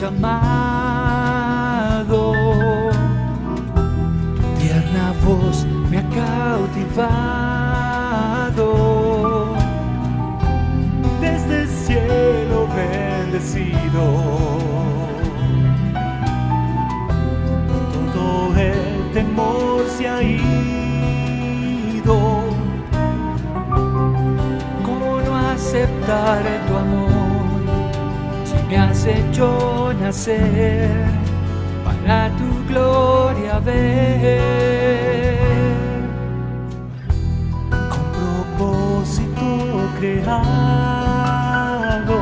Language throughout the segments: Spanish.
amado, tu tierna voz me ha cautivado. Desde el cielo bendecido, todo el temor se ha ido. ¿Cómo no aceptar tu amor si me has hecho nacer para tu gloria ver? Con propósito creado,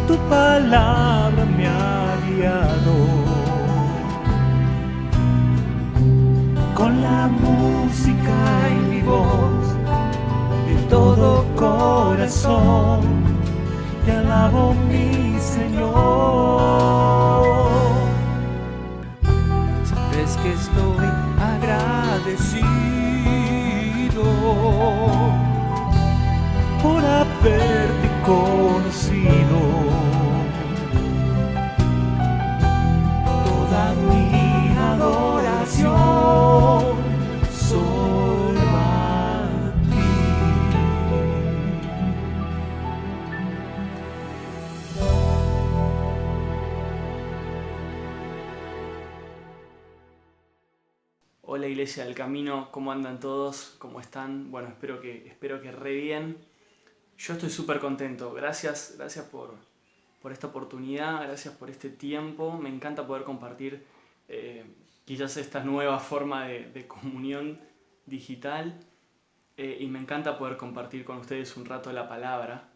tu palabra me ha guiado. Con la música y mi voz, de todo corazón, te alabo, mi Señor. Sabes que estoy agradecido por haberte conocido. Toda mi adoración solo a ti. Hola Iglesia del Camino, ¿cómo andan todos? ¿Cómo están? Bueno, espero que re bien. Yo estoy súper contento. Gracias por esta oportunidad, gracias por este tiempo. Me encanta poder compartir quizás esta nueva forma de comunión digital y me encanta poder compartir con ustedes un rato la palabra.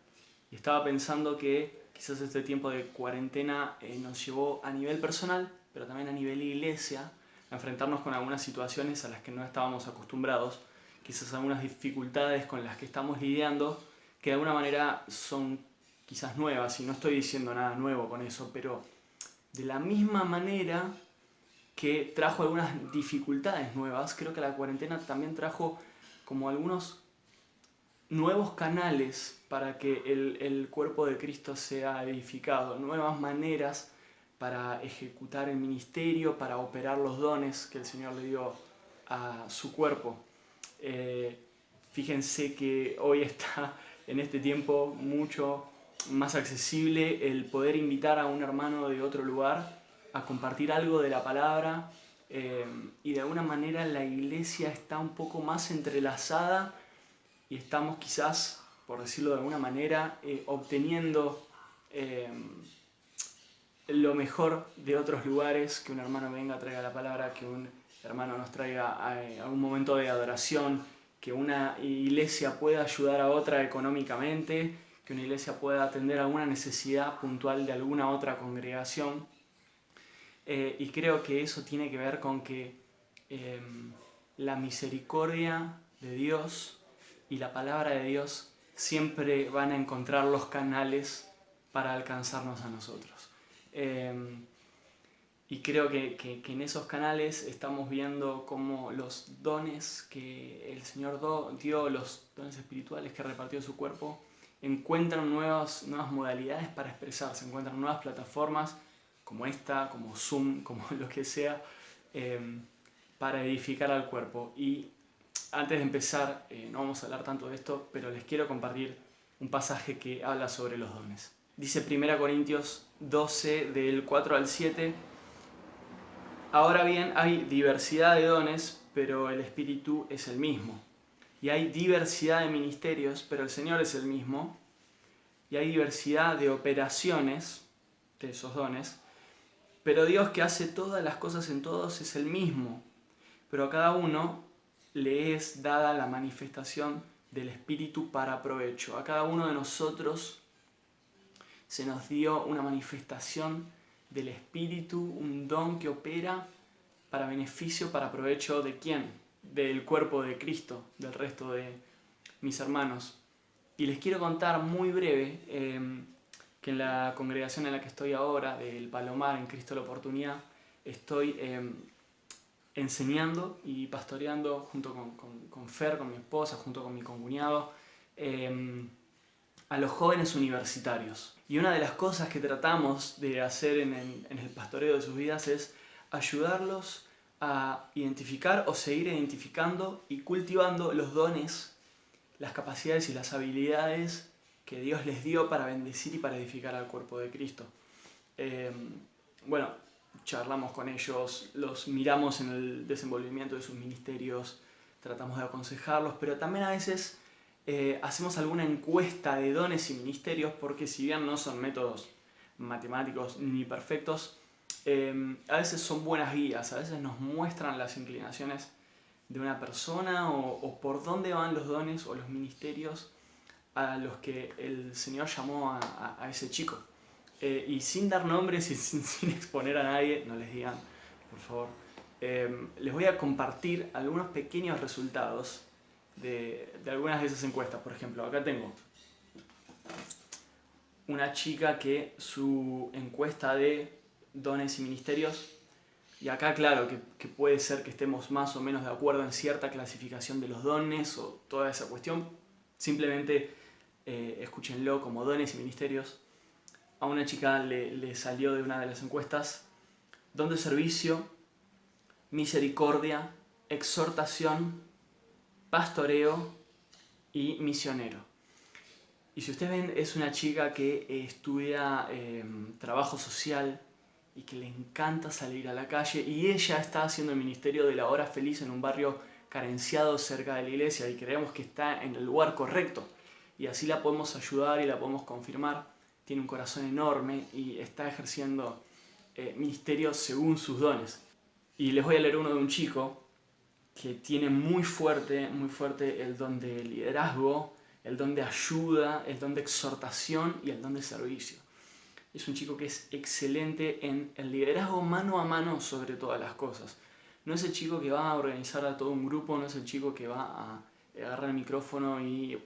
Y estaba pensando que quizás este tiempo de cuarentena nos llevó a nivel personal, pero también a nivel iglesia, a enfrentarnos con algunas situaciones a las que no estábamos acostumbrados, quizás algunas dificultades con las que estamos lidiando, que de alguna manera son quizás nuevas, y no estoy diciendo nada nuevo con eso, pero de la misma manera que trajo algunas dificultades nuevas, creo que la cuarentena también trajo como algunos nuevos canales para que el cuerpo de Cristo sea edificado, nuevas maneras para ejecutar el ministerio, para operar los dones que el Señor le dio a su cuerpo. Fíjense que hoy está en este tiempo mucho más accesible el poder invitar a un hermano de otro lugar a compartir algo de la palabra, y de alguna manera la iglesia está un poco más entrelazada y estamos quizás, por decirlo de alguna manera, obteniendo lo mejor de otros lugares, que un hermano venga, traiga la palabra, que un hermano nos traiga a un momento de adoración, que una iglesia pueda ayudar a otra económicamente, que una iglesia pueda atender alguna necesidad puntual de alguna otra congregación. Y creo que eso tiene que ver con que la misericordia de Dios y la palabra de Dios siempre van a encontrar los canales para alcanzarnos a nosotros. Y creo que en esos canales estamos viendo cómo los dones que el Señor dio, los dones espirituales que repartió su cuerpo, encuentran nuevas modalidades para expresarse, encuentran nuevas plataformas como esta, como Zoom, como lo que sea, para edificar al cuerpo. Y antes de empezar, no vamos a hablar tanto de esto, pero les quiero compartir un pasaje que habla sobre los dones. Dice 1 Corintios 12, del 4 al 7. Ahora bien, hay diversidad de dones, pero el Espíritu es el mismo. Y hay diversidad de ministerios, pero el Señor es el mismo. Y hay diversidad de operaciones de esos dones, pero Dios, que hace todas las cosas en todos, es el mismo. Pero a cada uno le es dada la manifestación del Espíritu para provecho. A cada uno de nosotros se nos dio una manifestación del Espíritu, un don que opera para beneficio, para provecho ¿de quién? Del cuerpo de Cristo, del resto de mis hermanos. Y les quiero contar muy breve que en la congregación en la que estoy ahora, del Palomar, en Cristo la Oportunidad, estoy enseñando y pastoreando junto con Fer, con mi esposa, junto con mi concuñado, a los jóvenes universitarios. Y una de las cosas que tratamos de hacer en el pastoreo de sus vidas es ayudarlos a identificar o seguir identificando y cultivando los dones, las capacidades y las habilidades que Dios les dio para bendecir y para edificar al cuerpo de Cristo. Bueno, charlamos con ellos, los miramos en el desenvolvimiento de sus ministerios, tratamos de aconsejarlos, pero también a veces hacemos alguna encuesta de dones y ministerios, porque si bien no son métodos matemáticos ni perfectos, a veces son buenas guías, a veces nos muestran las inclinaciones de una persona o por dónde van los dones o los ministerios a los que el Señor llamó a ese chico. Y sin dar nombres y sin exponer a nadie, no les digan, por favor, les voy a compartir algunos pequeños resultados de algunas de esas encuestas. Por ejemplo, acá tengo una chica que su encuesta de dones y ministerios, y acá claro que puede ser que estemos más o menos de acuerdo en cierta clasificación de los dones o toda esa cuestión, simplemente escúchenlo como dones y ministerios. A una chica le salió de una de las encuestas don de servicio, misericordia, exhortación, pastoreo y misionero. Y si ustedes ven, es una chica que estudia trabajo social y que le encanta salir a la calle, y ella está haciendo el ministerio de la hora feliz en un barrio carenciado cerca de la iglesia, y creemos que está en el lugar correcto, y así la podemos ayudar y la podemos confirmar. Tiene un corazón enorme y está ejerciendo ministerio según sus dones. Y les voy a leer uno de un chico que tiene muy fuerte el don de liderazgo, el don de ayuda, el don de exhortación y el don de servicio. Es un chico que es excelente en el liderazgo mano a mano sobre todas las cosas. No es el chico que va a organizar a todo un grupo, no es el chico que va a agarrar el micrófono y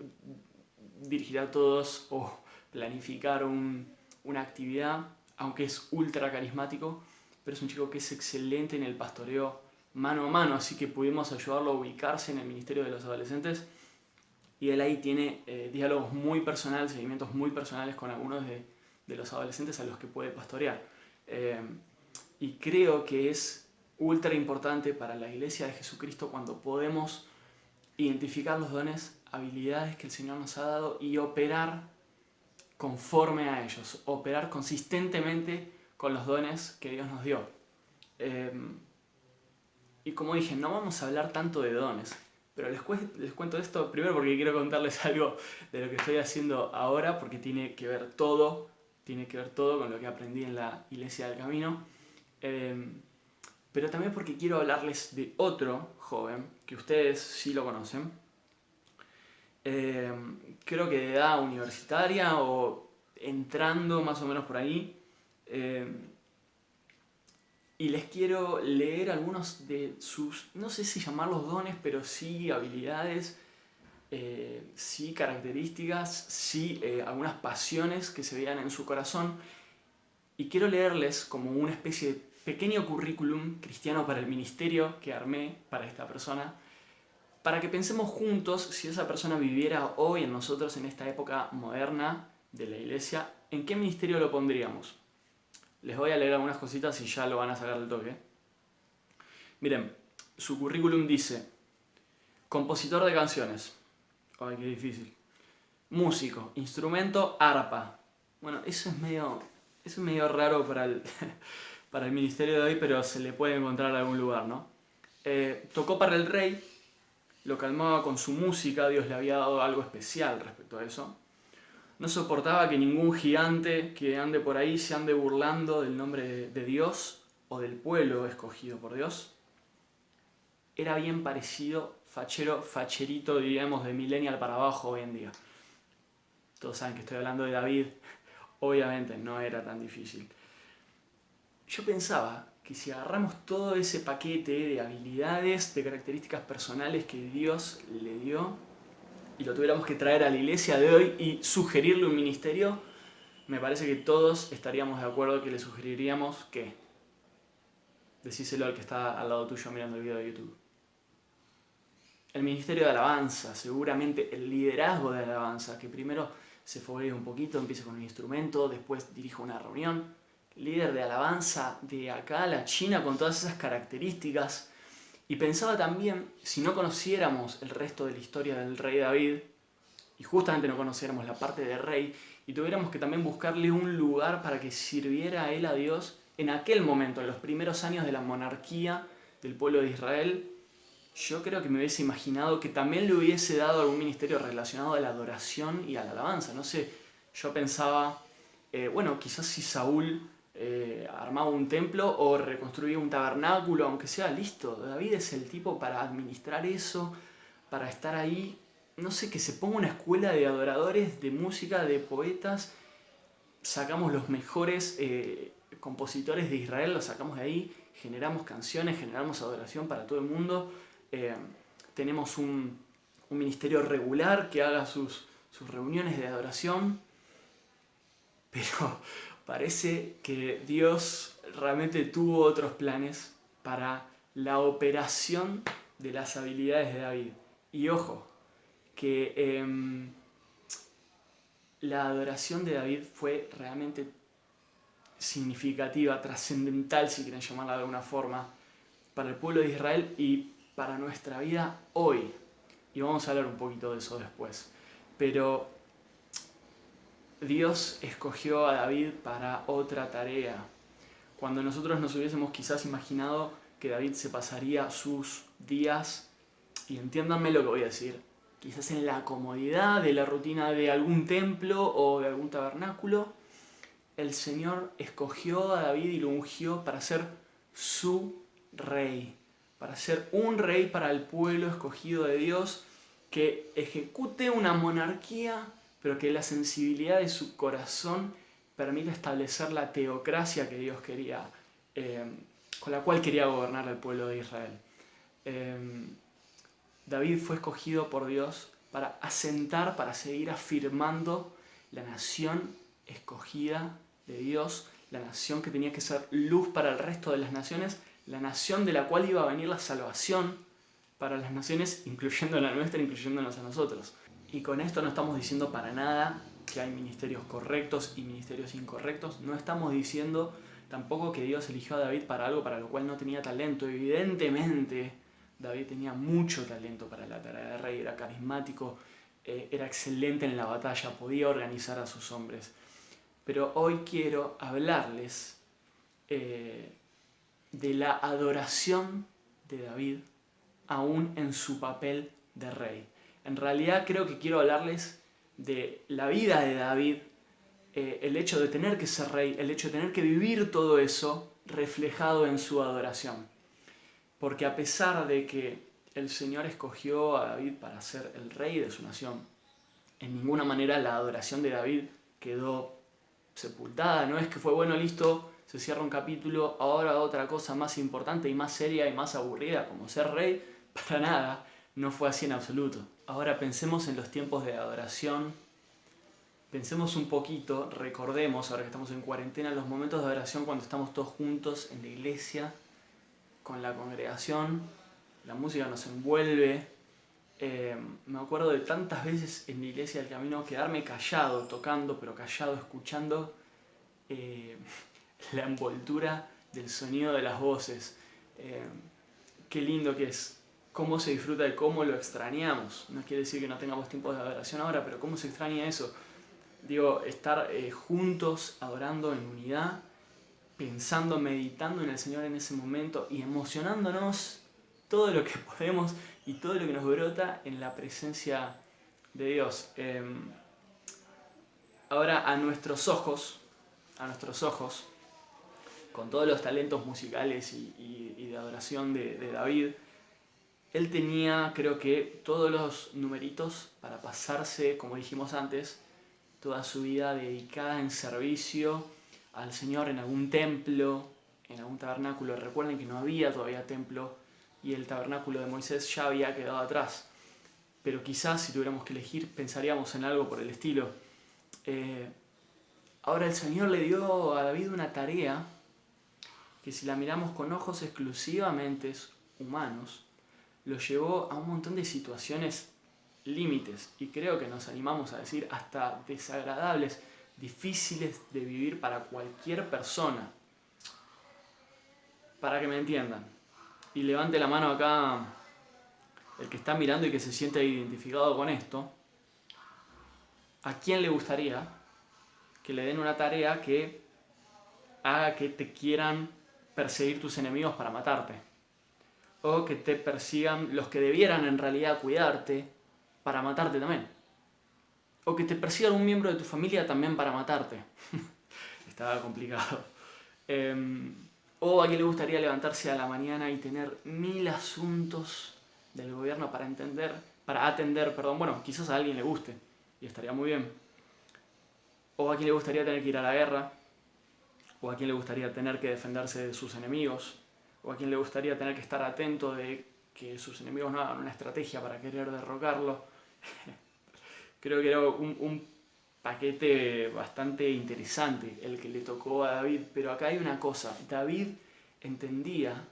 dirigir a todos o planificar una actividad, aunque es ultra carismático, pero es un chico que es excelente en el pastoreo mano a mano, así que pudimos ayudarlo a ubicarse en el ministerio de los adolescentes, y él ahí tiene diálogos muy personales, seguimientos muy personales con algunos de los adolescentes a los que puede pastorear. Y creo que es ultra importante para la Iglesia de Jesucristo cuando podemos identificar los dones, habilidades que el Señor nos ha dado y operar conforme a ellos, operar consistentemente con los dones que Dios nos dio. Y como dije, no vamos a hablar tanto de dones, pero les cuento esto primero porque quiero contarles algo de lo que estoy haciendo ahora, porque tiene que ver todo con lo que aprendí en la Iglesia del Camino, pero también porque quiero hablarles de otro joven que ustedes sí lo conocen. Creo que de edad universitaria o entrando más o menos por ahí, y les quiero leer algunos de sus, no sé si llamarlos dones, pero sí habilidades, sí características, sí algunas pasiones que se vean en su corazón, y quiero leerles como una especie de pequeño currículum cristiano para el ministerio que armé para esta persona, para que pensemos juntos si esa persona viviera hoy en nosotros en esta época moderna de la iglesia, ¿en qué ministerio lo pondríamos? Les voy a leer algunas cositas y ya lo van a sacar del toque. Miren, su currículum dice: compositor de canciones. Ay, qué difícil. Músico, instrumento, arpa. Bueno, eso es medio raro para el ministerio de hoy, pero se le puede encontrar en algún lugar, ¿no? Tocó para el rey, lo calmaba con su música, Dios le había dado algo especial respecto a eso. No soportaba que ningún gigante que ande por ahí se ande burlando del nombre de Dios o del pueblo escogido por Dios. Era bien parecido, facherito, diríamos, de millennial para abajo hoy en día. Todos saben que estoy hablando de David, obviamente no era tan difícil. Yo pensaba que si agarramos todo ese paquete de habilidades, de características personales que Dios le dio, y lo tuviéramos que traer a la iglesia de hoy y sugerirle un ministerio, me parece que todos estaríamos de acuerdo que le sugeriríamos que, decíselo al que está al lado tuyo mirando el video de YouTube, el ministerio de alabanza, seguramente el liderazgo de alabanza, que primero se foguea un poquito, empieza con un instrumento, después dirige una reunión. Líder de alabanza de acá a la China con todas esas características. Y pensaba también, si no conociéramos el resto de la historia del rey David, y justamente no conociéramos la parte de rey, y tuviéramos que también buscarle un lugar para que sirviera a él, a Dios, en aquel momento, en los primeros años de la monarquía del pueblo de Israel, yo creo que me hubiese imaginado que también le hubiese dado algún ministerio relacionado a la adoración y a la alabanza. No sé, yo pensaba, bueno, quizás si Saúl armaba un templo o reconstruía un tabernáculo, aunque sea listo. David es el tipo para administrar eso, para estar ahí. No sé, que se ponga una escuela de adoradores, de música, de poetas. Sacamos los mejores compositores de Israel, los sacamos de ahí, generamos canciones, generamos adoración para todo el mundo. Tenemos un ministerio regular que haga sus reuniones de adoración. Pero parece que Dios realmente tuvo otros planes para la operación de las habilidades de David. Y ojo, que la adoración de David fue realmente significativa, trascendental, si quieren llamarla de alguna forma, para el pueblo de Israel y para nuestra vida hoy. Y vamos a hablar un poquito de eso después. Pero Dios escogió a David para otra tarea. Cuando nosotros nos hubiésemos quizás imaginado que David se pasaría sus días, y entiéndanme lo que voy a decir, quizás en la comodidad de la rutina de algún templo o de algún tabernáculo, el Señor escogió a David y lo ungió para ser su rey, para ser un rey para el pueblo escogido de Dios, que ejecute una monarquía, pero que la sensibilidad de su corazón permita establecer la teocracia que Dios quería, con la cual quería gobernar al pueblo de Israel. David fue escogido por Dios para asentar, para seguir afirmando la nación escogida de Dios, la nación que tenía que ser luz para el resto de las naciones, la nación de la cual iba a venir la salvación para las naciones, incluyendo la nuestra, incluyéndonos a nosotros. Y con esto no estamos diciendo para nada que hay ministerios correctos y ministerios incorrectos. No estamos diciendo tampoco que Dios eligió a David para algo para lo cual no tenía talento. Evidentemente, David tenía mucho talento para la tarea de rey, era carismático, era excelente en la batalla, podía organizar a sus hombres. Pero hoy quiero hablarles de la adoración de David aún en su papel de rey. En realidad creo que quiero hablarles de la vida de David, el hecho de tener que ser rey, el hecho de tener que vivir todo eso reflejado en su adoración. Porque a pesar de que el Señor escogió a David para ser el rey de su nación, en ninguna manera la adoración de David quedó sepultada. No es que fue bueno, listo, se cierra un capítulo, ahora otra cosa más importante y más seria y más aburrida como ser rey. Para nada, no fue así en absoluto. Ahora pensemos en los tiempos de adoración. Pensemos un poquito, recordemos, ahora que estamos en cuarentena, los momentos de adoración cuando estamos todos juntos en la iglesia, con la congregación, la música nos envuelve. Me acuerdo de tantas veces en la iglesia del camino quedarme callado, tocando, pero callado, escuchando la envoltura del sonido de las voces. Qué lindo que es. Cómo se disfruta y cómo lo extrañamos. No quiere decir que no tengamos tiempo de adoración ahora, pero cómo se extraña eso. Digo, estar juntos, adorando en unidad, pensando, meditando en el Señor en ese momento y emocionándonos todo lo que podemos y todo lo que nos brota en la presencia de Dios. Ahora a nuestros ojos, con todos los talentos musicales y de adoración de David, él tenía, creo que, todos los numeritos para pasarse, como dijimos antes, toda su vida dedicada en servicio al Señor en algún templo, en algún tabernáculo. Recuerden que no había todavía templo y el tabernáculo de Moisés ya había quedado atrás. Pero quizás si tuviéramos que elegir pensaríamos en algo por el estilo. Ahora el Señor le dio a David una tarea que, si la miramos con ojos exclusivamente humanos, lo llevó a un montón de situaciones límites, y creo que nos animamos a decir hasta desagradables, difíciles de vivir para cualquier persona. Para que me entiendan, y levante la mano acá el que está mirando y que se siente identificado con esto, ¿a quién le gustaría que le den una tarea que haga que te quieran perseguir tus enemigos para matarte? O que te persigan los que debieran en realidad cuidarte para matarte también. O que te persigan un miembro de tu familia también para matarte. Estaba complicado. O a quién le gustaría levantarse a la mañana y tener 1000 asuntos del gobierno para atender, bueno, quizás a alguien le guste y estaría muy bien. O a quién le gustaría tener que ir a la guerra, o a quién le gustaría tener que defenderse de sus enemigos, o a quién le gustaría tener que estar atento de que sus enemigos no hagan una estrategia para querer derrocarlo. Creo que era un paquete bastante interesante el que le tocó a David, pero acá hay una cosa, David entendía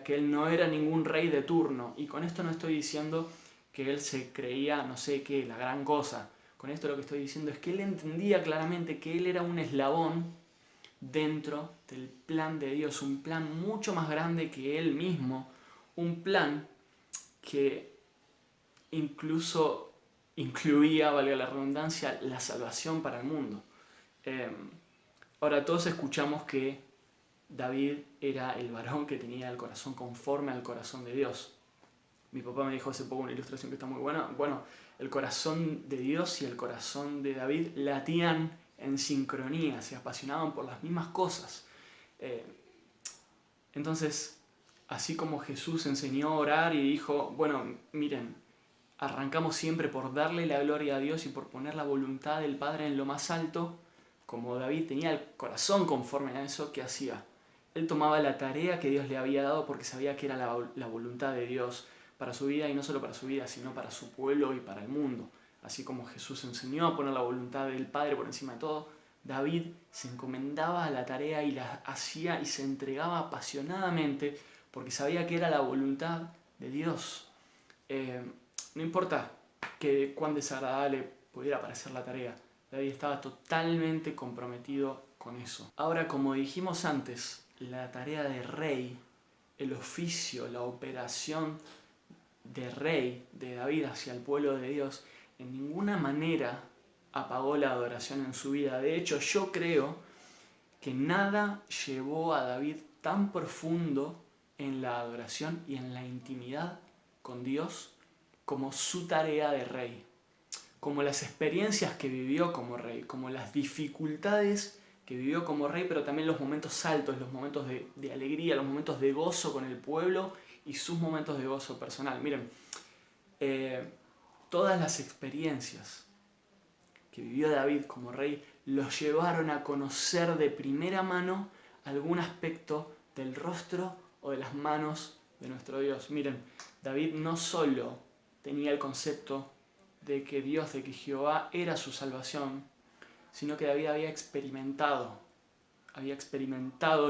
que él no era ningún rey de turno, y con esto no estoy diciendo que él se creía, no sé qué, la gran cosa. Con esto lo que estoy diciendo es que él entendía claramente que él era un eslabón dentro del plan de Dios, un plan mucho más grande que él mismo, un plan que incluso incluía, valga la redundancia, la salvación para el mundo. Ahora todos escuchamos que David era el varón que tenía el corazón conforme al corazón de Dios. Mi papá me dijo hace poco una ilustración que está muy buena. Bueno, el corazón de Dios y el corazón de David latían en sincronía, se apasionaban por las mismas cosas. Entonces, así como Jesús enseñó a orar y dijo, bueno, miren, arrancamos siempre por darle la gloria a Dios y por poner la voluntad del Padre en lo más alto, como David tenía el corazón conforme a eso, ¿qué hacía? Él tomaba la tarea que Dios le había dado porque sabía que era la voluntad de Dios para su vida, y no solo para su vida, sino para su pueblo y para el mundo. Así como Jesús enseñó a poner la voluntad del Padre por encima de todo, David se encomendaba a la tarea y la hacía y se entregaba apasionadamente porque sabía que era la voluntad de Dios. No importa que cuán desagradable pudiera parecer la tarea, David estaba totalmente comprometido con eso. Ahora, como dijimos antes, la tarea de rey, el oficio, la operación de rey de David hacia el pueblo de Dios, en ninguna manera apagó la adoración en su vida. De hecho, yo creo que nada llevó a David tan profundo en la adoración y en la intimidad con Dios como su tarea de rey, como las experiencias que vivió como rey, como las dificultades que vivió como rey, pero también los momentos altos, los momentos de alegría, los momentos de gozo con el pueblo y sus momentos de gozo personal. Miren, todas las experiencias que vivió David como rey los llevaron a conocer de primera mano algún aspecto del rostro o de las manos de nuestro Dios. Miren, David no solo tenía el concepto de que Dios, de que Jehová era su salvación, sino que David había experimentado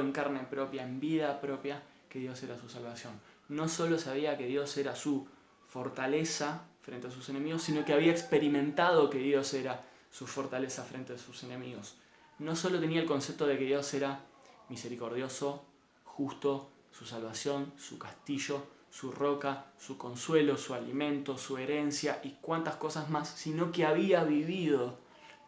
en carne propia, en vida propia, que Dios era su salvación. No solo sabía que Dios era su fortaleza frente a sus enemigos, sino que había experimentado que Dios era su fortaleza frente a sus enemigos. No solo tenía el concepto de que Dios era misericordioso, justo, su salvación, su castillo, su roca, su consuelo, su alimento, su herencia y cuantas cosas más, sino que había vivido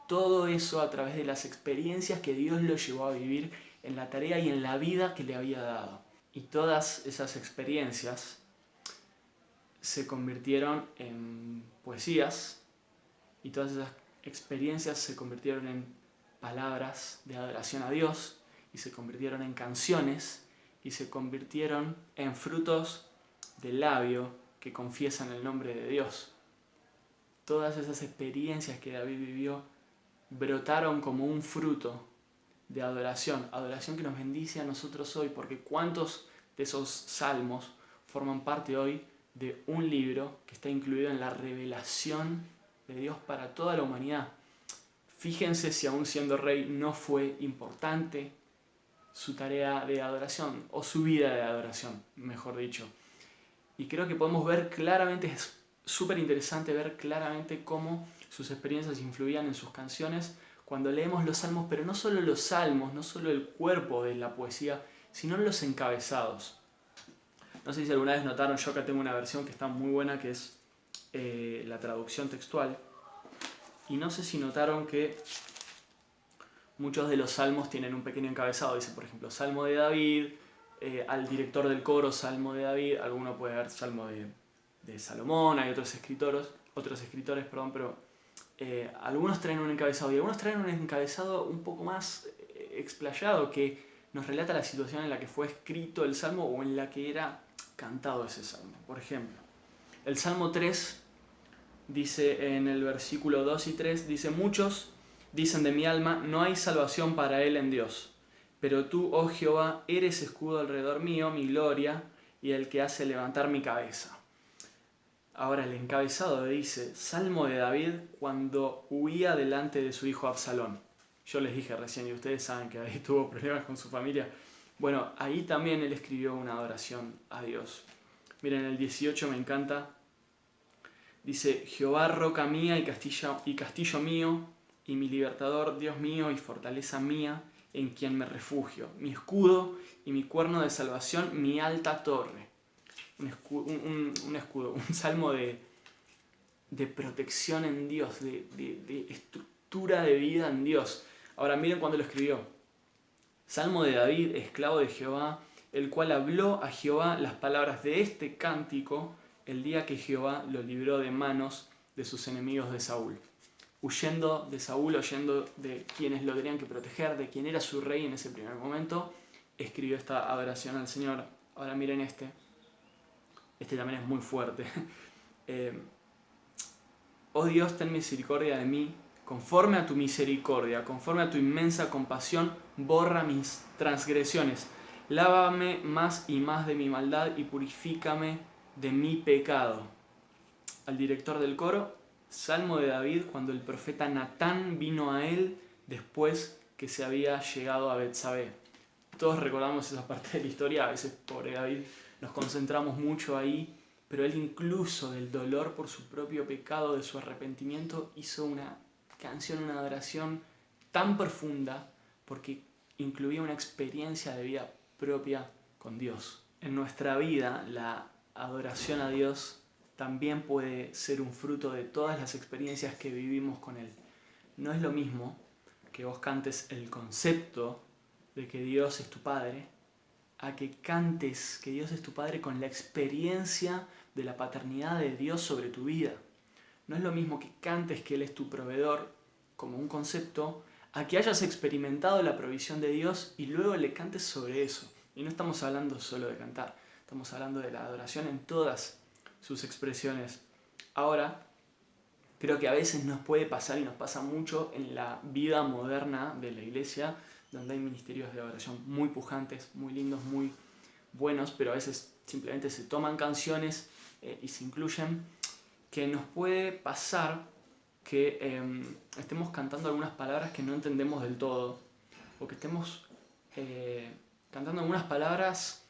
todo eso a través de las experiencias que Dios lo llevó a vivir en la tarea y en la vida que le había dado. Y todas esas experiencias se convirtieron en poesías, y todas esas experiencias se convirtieron en palabras de adoración a Dios, y se convirtieron en canciones, y se convirtieron en frutos del labio que confiesan el nombre de Dios. Todas esas experiencias que David vivió brotaron como un fruto de adoración que nos bendice a nosotros hoy, porque cuántos de esos salmos forman parte hoy de un libro que está incluido en la revelación de Dios para toda la humanidad. Fíjense si aún siendo rey no fue importante su tarea de adoración, o su vida de adoración, mejor dicho. Y creo que podemos ver claramente súper interesante ver claramente cómo sus experiencias influían en sus canciones cuando leemos los salmos, pero no solo los salmos, no solo el cuerpo de la poesía, sino los encabezados. No sé si alguna vez notaron, yo acá tengo una versión que está muy buena, que es la traducción textual. Y no sé si notaron que muchos de los salmos tienen un pequeño encabezado. Dice, por ejemplo, Salmo de David, al director del coro, Salmo de David. Alguno puede ver Salmo de Salomón, hay otros escritores, pero algunos traen un encabezado. Y algunos traen un encabezado un poco más explayado, que nos relata la situación en la que fue escrito el salmo o en la que era cantado ese salmo. Por ejemplo, el Salmo 3 dice en el versículo 2 y 3, dice, muchos dicen de mi alma, no hay salvación para él en Dios. Pero tú, oh Jehová, eres escudo alrededor mío, mi gloria, y el que hace levantar mi cabeza. Ahora el encabezado dice, Salmo de David cuando huía delante de su hijo Absalón. Yo les dije recién, y ustedes saben que David tuvo problemas con su familia. Bueno, ahí también él escribió una adoración a Dios. Miren, el 18 me encanta. Dice, Jehová, roca mía y castillo mío, y mi libertador, Dios mío y fortaleza mía, en quien me refugio, mi escudo y mi cuerno de salvación, mi alta torre. Un escudo, un salmo de protección en Dios, de estructura de vida en Dios. Ahora miren cuando lo escribió. Salmo de David, esclavo de Jehová, el cual habló a Jehová las palabras de este cántico el día que Jehová lo libró de manos de sus enemigos de Saúl. Huyendo de Saúl, huyendo de quienes lo tenían que proteger, de quien era su rey en ese primer momento, escribió esta adoración al Señor. Ahora miren este también es muy fuerte. Oh Dios, ten misericordia de mí, conforme a tu misericordia, conforme a tu inmensa compasión, borra mis transgresiones. Lávame más y más de mi maldad y purifícame de mi pecado. Al director del coro, Salmo de David, cuando el profeta Natán vino a él después que se había llegado a Betsabé. Todos recordamos esa parte de la historia, a veces, pobre David, nos concentramos mucho ahí, pero él incluso del dolor por su propio pecado, de su arrepentimiento, hizo una canción, una adoración tan profunda porque incluía una experiencia de vida propia con Dios. En nuestra vida, la adoración a Dios también puede ser un fruto de todas las experiencias que vivimos con Él. No es lo mismo que vos cantes el concepto de que Dios es tu Padre, a que cantes que Dios es tu Padre con la experiencia de la paternidad de Dios sobre tu vida. No es lo mismo que cantes que Él es tu proveedor como un concepto, a que hayas experimentado la provisión de Dios y luego le cantes sobre eso. Y no estamos hablando solo de cantar, estamos hablando de la adoración en todas sus expresiones. Ahora, creo que a veces nos puede pasar y nos pasa mucho en la vida moderna de la iglesia, donde hay ministerios de adoración muy pujantes, muy lindos, muy buenos, pero a veces simplemente se toman canciones y se incluyen, que nos puede pasar que estemos cantando algunas palabras que no entendemos del todo, o que estemos cantando algunas palabras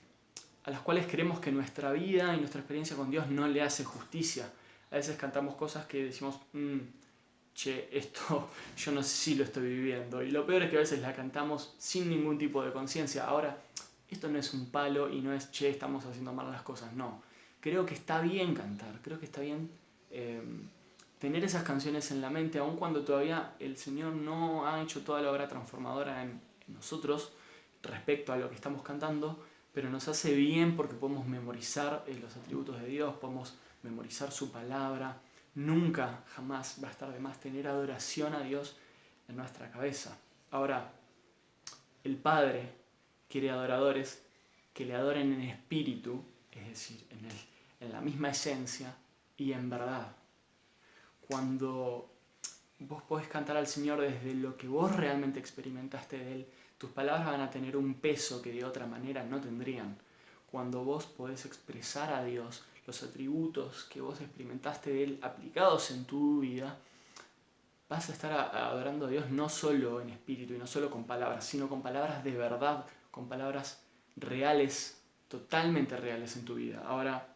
a las cuales creemos que nuestra vida y nuestra experiencia con Dios no le hace justicia. A veces cantamos cosas que decimos, che, esto yo no sé si lo estoy viviendo. Y lo peor es que a veces la cantamos sin ningún tipo de conciencia. Ahora, esto no es un palo y no es, che, estamos haciendo mal las cosas. No, creo que está bien cantar, creo que está bien tener esas canciones en la mente, aun cuando todavía el Señor no ha hecho toda la obra transformadora en nosotros respecto a lo que estamos cantando, pero nos hace bien porque podemos memorizar los atributos de Dios, podemos memorizar su palabra. Nunca, jamás va a estar de más tener adoración a Dios en nuestra cabeza. Ahora, el Padre quiere adoradores que le adoren en espíritu, es decir, en la misma esencia y en verdad. Cuando vos podés cantar al Señor desde lo que vos realmente experimentaste de Él, tus palabras van a tener un peso que de otra manera no tendrían. Cuando vos podés expresar a Dios los atributos que vos experimentaste de Él aplicados en tu vida, vas a estar adorando a Dios no solo en espíritu y no solo con palabras, sino con palabras de verdad, con palabras reales, totalmente reales en tu vida. Ahora,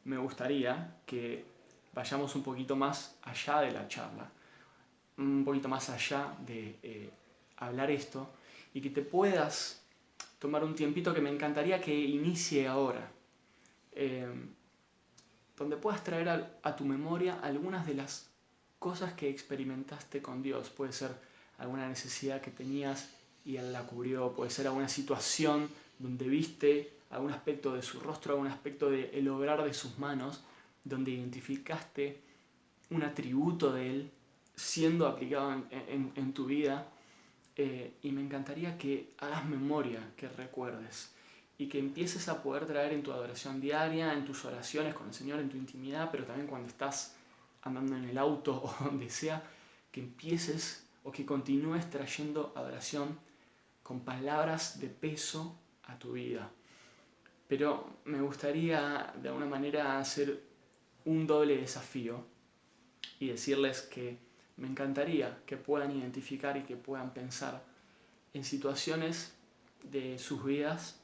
me gustaría que vayamos un poquito más allá de la charla, un poquito más allá de hablar esto, y que te puedas tomar un tiempito que me encantaría que inicie ahora, eh, donde puedas traer a tu memoria algunas de las cosas que experimentaste con Dios. Puede ser alguna necesidad que tenías y Él la cubrió, puede ser alguna situación donde viste algún aspecto de su rostro, algún aspecto del obrar de sus manos, donde identificaste un atributo de Él siendo aplicado en tu vida, y me encantaría que hagas memoria, que recuerdes y que empieces a poder traer en tu adoración diaria, en tus oraciones con el Señor, en tu intimidad, pero también cuando estás andando en el auto o donde sea, que empieces o que continúes trayendo adoración con palabras de peso a tu vida. Pero me gustaría de alguna manera hacer un doble desafío y decirles que me encantaría que puedan identificar y que puedan pensar en situaciones de sus vidas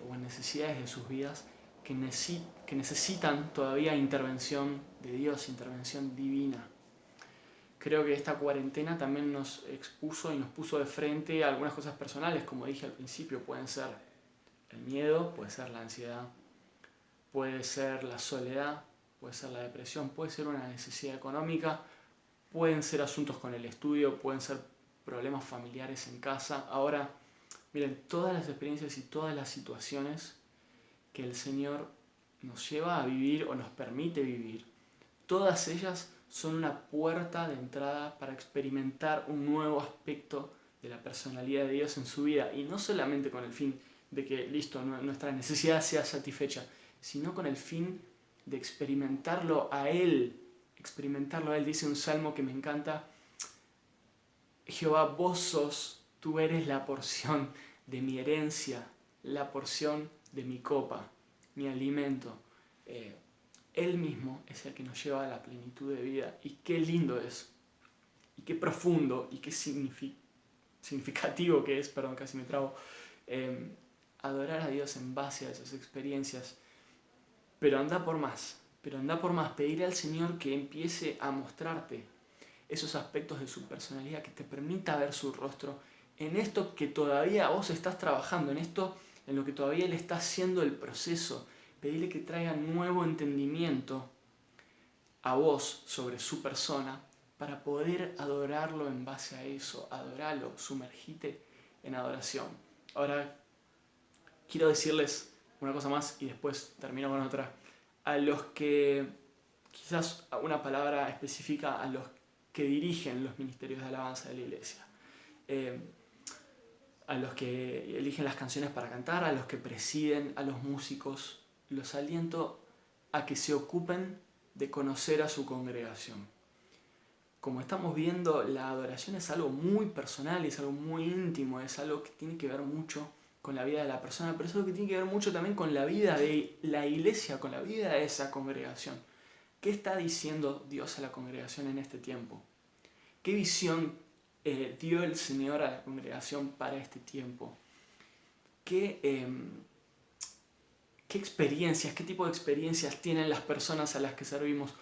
o en necesidades de sus vidas que necesitan todavía intervención de Dios, intervención divina. Creo que esta cuarentena también nos expuso y nos puso de frente a algunas cosas personales, como dije al principio, pueden ser el miedo, puede ser la ansiedad, puede ser la soledad, puede ser la depresión, puede ser una necesidad económica, pueden ser asuntos con el estudio, pueden ser problemas familiares en casa. Ahora, miren, todas las experiencias y todas las situaciones que el Señor nos lleva a vivir o nos permite vivir, todas ellas son una puerta de entrada para experimentar un nuevo aspecto de la personalidad de Dios en su vida, y no solamente con el fin de que, listo, nuestra necesidad sea satisfecha, sino con el fin de experimentarlo a Él. Experimentarlo a Él. Dice un salmo que me encanta: Jehová, vos sos, tú eres la porción de mi herencia, la porción de mi copa, mi alimento. Él mismo es el que nos lleva a la plenitud de vida. Y qué lindo es, y qué profundo, y qué significativo que es, perdón, casi me trabo, adorar a Dios en base a esas experiencias. Pero anda por más, pedirle al Señor que empiece a mostrarte esos aspectos de su personalidad, que te permita ver su rostro en esto que todavía vos estás trabajando, en esto en lo que todavía Él está haciendo el proceso. Pedirle que traiga nuevo entendimiento a vos sobre su persona para poder adorarlo en base a eso. Adorarlo, sumergite en adoración. Ahora, quiero decirles una cosa más y después termino con otra. A los que, quizás una palabra específica, a los que dirigen los ministerios de alabanza de la iglesia, a los que eligen las canciones para cantar, a los que presiden, a los músicos, los aliento a que se ocupen de conocer a su congregación. Como estamos viendo, la adoración es algo muy personal, es algo muy íntimo, es algo que tiene que ver mucho con la vida de la persona, pero es algo que tiene que ver mucho también con la vida de la iglesia, con la vida de esa congregación. ¿Qué está diciendo Dios a la congregación en este tiempo? ¿Qué visión dio el Señor a la congregación para este tiempo? ¿Qué experiencias, qué tipo de experiencias tienen las personas a las que servimos?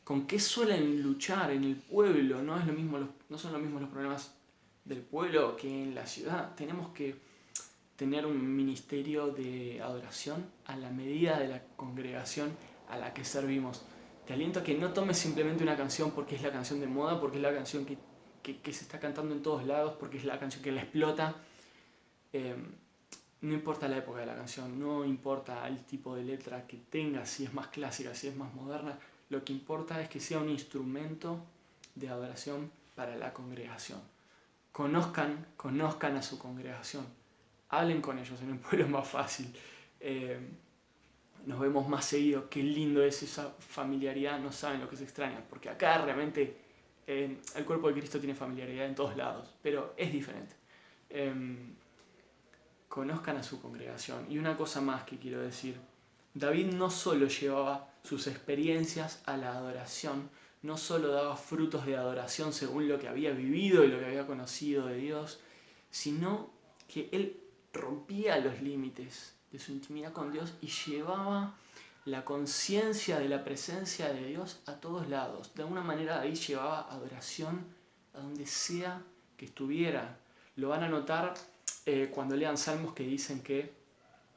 ¿Con qué suelen luchar en el pueblo? No son lo mismo los problemas del pueblo que en la ciudad. Tenemos que tener un ministerio de adoración a la medida de la congregación a la que servimos. Te aliento a que no tomes simplemente una canción porque es la canción de moda, porque es la canción que se está cantando en todos lados, porque es la canción que la explota. No importa la época de la canción, no importa el tipo de letra que tenga, si es más clásica, si es más moderna, lo que importa es que sea un instrumento de adoración para la congregación. Conozcan a su congregación, hablen con ellos, en el pueblo es más fácil. Nos vemos más seguido, qué lindo es esa familiaridad, no saben lo que se extraña, porque acá realmente el cuerpo de Cristo tiene familiaridad en todos lados, pero es diferente. Conozcan a su congregación. Y una cosa más que quiero decir: David no solo llevaba sus experiencias a la adoración, no solo daba frutos de adoración según lo que había vivido y lo que había conocido de Dios, sino que él rompía los límites de su intimidad con Dios y llevaba la conciencia de la presencia de Dios a todos lados. De alguna manera David llevaba adoración a donde sea que estuviera. Lo van a notar cuando lean salmos que dicen que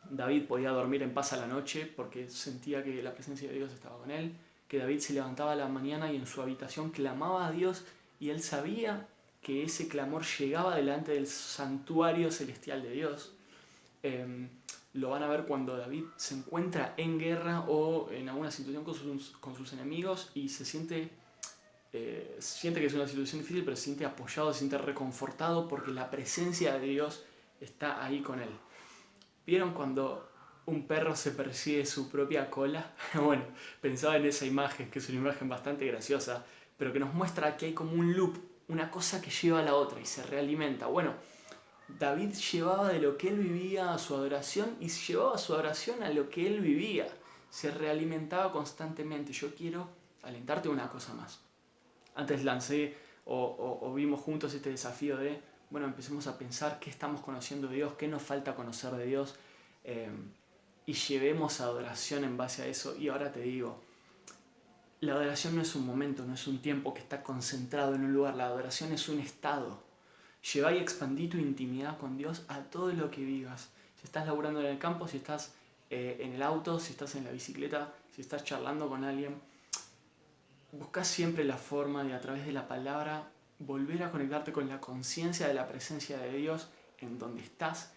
David podía dormir en paz a la noche porque sentía que la presencia de Dios estaba con él, que David se levantaba a la mañana y en su habitación clamaba a Dios y él sabía que ese clamor llegaba delante del santuario celestial de Dios. Lo van a ver cuando David se encuentra en guerra o en alguna situación con sus enemigos y siente que es una situación difícil, pero se siente apoyado, se siente reconfortado porque la presencia de Dios está ahí con él. ¿Vieron cuando un perro se persigue su propia cola? Bueno, pensaba en esa imagen, que es una imagen bastante graciosa, pero que nos muestra que hay como un loop, una cosa que lleva a la otra y se realimenta. Bueno, David llevaba de lo que él vivía a su adoración y llevaba su adoración a lo que él vivía. Se realimentaba constantemente. Yo quiero alentarte a una cosa más. Antes lancé o vimos juntos este desafío de, bueno, empecemos a pensar qué estamos conociendo de Dios, qué nos falta conocer de Dios, y llevemos adoración en base a eso. Y ahora te digo, la adoración no es un momento, no es un tiempo que está concentrado en un lugar, la adoración es un estado. Lleva y expandí tu intimidad con Dios a todo lo que vivas. Si estás laburando en el campo, si estás en el auto, si estás en la bicicleta, si estás charlando con alguien, busca siempre la forma de, a través de la palabra, volver a conectarte con la conciencia de la presencia de Dios en donde estás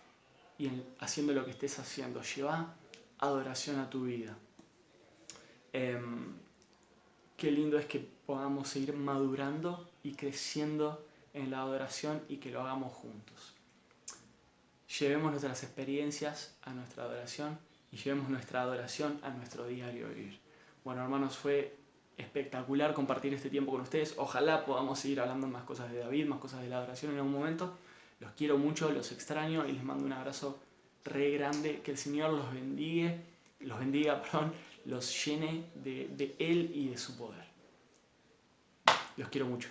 y haciendo lo que estés haciendo. Lleva adoración a tu vida. Qué lindo es que podamos seguir madurando y creciendo en la adoración y que lo hagamos juntos. Llevemos nuestras experiencias a nuestra adoración y llevemos nuestra adoración a nuestro diario vivir. Bueno, hermanos, fue espectacular compartir este tiempo con ustedes. Ojalá podamos seguir hablando más cosas de David, más cosas de la adoración en algún momento. Los quiero mucho, los extraño y les mando un abrazo re grande. Que el Señor los bendiga, los llene de Él y de su poder. Los quiero mucho.